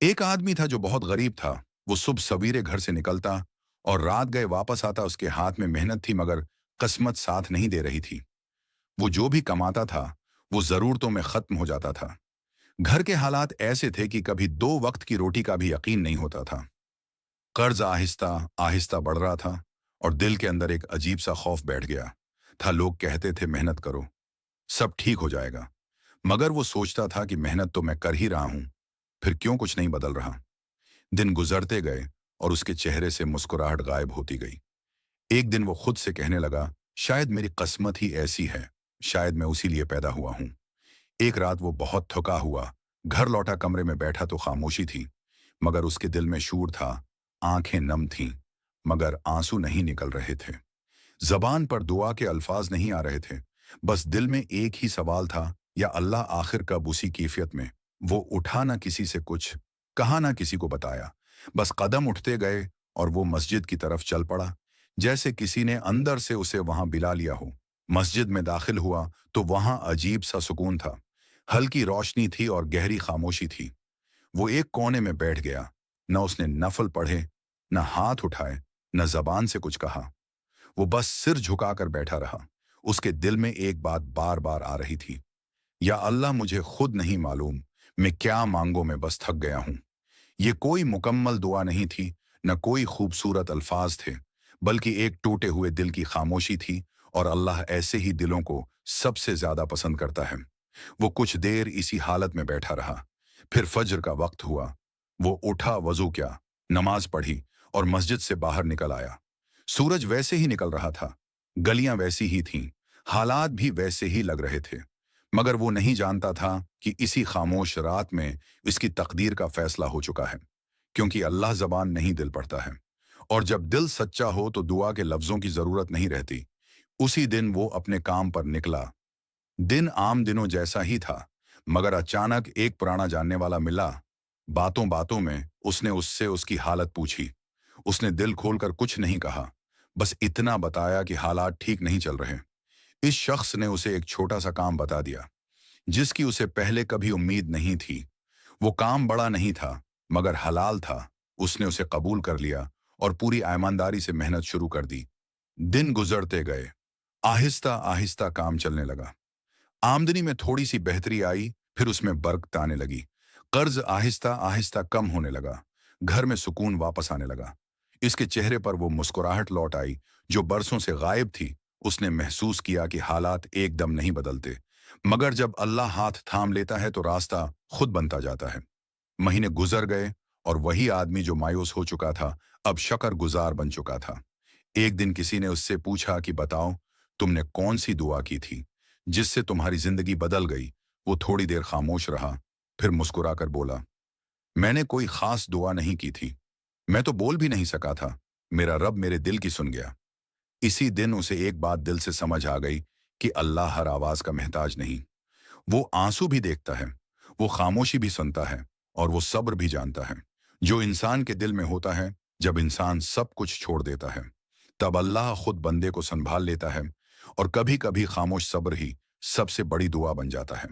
एक आदमी था जो बहुत गरीब था। वो सुबह सवेरे घर से निकलता और रात गए वापस आता। उसके हाथ में मेहनत थी मगर किस्मत साथ नहीं दे रही थी। वो जो भी कमाता था वो जरूरतों में खत्म हो जाता था। घर के हालात ऐसे थे कि कभी दो वक्त की रोटी का भी यकीन नहीं होता था। कर्ज आहिस्ता आहिस्ता बढ़ रहा था और दिल के अंदर एक अजीब सा खौफ बैठ गया था। लोग कहते थे मेहनत करो, सब ठीक हो जाएगा। मगर वो सोचता था कि मेहनत तो मैं कर ही रहा हूं, फिर क्यों कुछ नहीं बदल रहा। दिन गुजरते गए और उसके चेहरे से मुस्कुराहट गायब होती गई। एक दिन वो खुद से कहने लगा, शायद मेरी किस्मत ही ऐसी है, शायद मैं उसी लिए पैदा हुआ हूं। एक रात वो बहुत थका हुआ घर लौटा। कमरे में बैठा तो खामोशी थी, मगर उसके दिल में शूर था। आंखें नम थीं, मगर आंसू नहीं निकल रहे थे। जबान पर दुआ के अल्फाज नहीं आ रहे थे। बस दिल में एक ही सवाल था, या अल्लाह आखिर कब उसी कैफियत में। वो उठा ना किसी से कुछ कहा, ना किसी को बताया। बस कदम उठते गए और वो मस्जिद की तरफ चल पड़ा, जैसे किसी ने अंदर से उसे वहां बिला लिया हो। मस्जिद में दाखिल हुआ तो वहां अजीब सा सुकून था। हल्की रोशनी थी और गहरी खामोशी थी। वो एक कोने में बैठ गया। न उसने नफल पढ़े, न हाथ उठाए, न जबान से कुछ कहा। वो बस सिर झुकाकर बैठा रहा। उसके दिल में एक बात बार बार आ रही थी, या अल्लाह मुझे खुद नहीं मालूम मैं क्या मांगो, मैं बस थक गया हूं। ये कोई मुकम्मल दुआ नहीं थी, न कोई खूबसूरत अल्फाज थे, बल्कि एक टूटे हुए दिल की खामोशी थी। और अल्लाह ऐसे ही दिलों को सबसे ज्यादा पसंद करता है। वो कुछ देर इसी हालत में बैठा रहा। फिर फज्र का वक्त हुआ। वो उठा, वजू किया, नमाज पढ़ी और मस्जिद से बाहर निकल आया। सूरज वैसे ही निकल रहा था, गलियां वैसी ही थीं, हालात भी वैसे ही लग रहे थे। मगर वो नहीं जानता था कि इसी खामोश रात में इसकी तकदीर का फैसला हो चुका है। क्योंकि अल्लाह जबान नहीं दिल पढ़ता है, और जब दिल सच्चा हो तो दुआ के लफ्जों की जरूरत नहीं रहती। उसी दिन वो अपने काम पर निकला। दिन आम दिनों जैसा ही था, मगर अचानक एक पुराना जानने वाला मिला। बातों बातों में उसने उससे उसकी हालत पूछी। उसने दिल खोलकर कुछ नहीं कहा, बस इतना बताया कि हालात ठीक नहीं चल रहे। इस शख्स ने उसे एक छोटा सा काम बता दिया, जिसकी उसे पहले कभी उम्मीद नहीं थी। वो काम बड़ा नहीं था, मगर हलाल था। उसने उसे कबूल कर लिया और पूरी ईमानदारी से मेहनत शुरू कर दी। दिन गुजरते गए, आहिस्ता आहिस्ता काम चलने लगा। आमदनी में थोड़ी सी बेहतरी आई, फिर उसमें बरकत आने लगी। कर्ज आहिस्ता आहिस्ता कम होने लगा। घर में सुकून वापस आने लगा। इसके चेहरे पर वो मुस्कुराहट लौट आई जो बरसों से गायब थी। उसने महसूस किया कि हालात एकदम नहीं बदलते, मगर जब अल्लाह हाथ थाम लेता है तो रास्ता खुद बनता जाता है। महीने गुजर गए और वही आदमी जो मायूस हो चुका था अब शक्र गुजार बन चुका था। एक दिन किसी ने उससे पूछा कि बताओ, तुमने कौन सी दुआ की थी जिससे तुम्हारी जिंदगी बदल गई। वो थोड़ी देर खामोश रहा, फिर मुस्कुराकर बोला, मैंने कोई खास दुआ नहीं की थी, मैं तो बोल भी नहीं सका था, मेरा रब मेरे दिल की सुन गया। इसी दिन उसे एक बात दिल से समझ आ गई कि अल्लाह हर आवाज का मोहताज नहीं। वो आंसू भी देखता है, वो खामोशी भी सुनता है, और वो सब्र भी जानता है। जो इंसान के दिल में होता है, जब इंसान सब कुछ छोड़ देता है, तब अल्लाह खुद बंदे को संभाल लेता है। और कभी कभी खामोश सब्र ही सबसे बड़ी दुआ बन जाता है।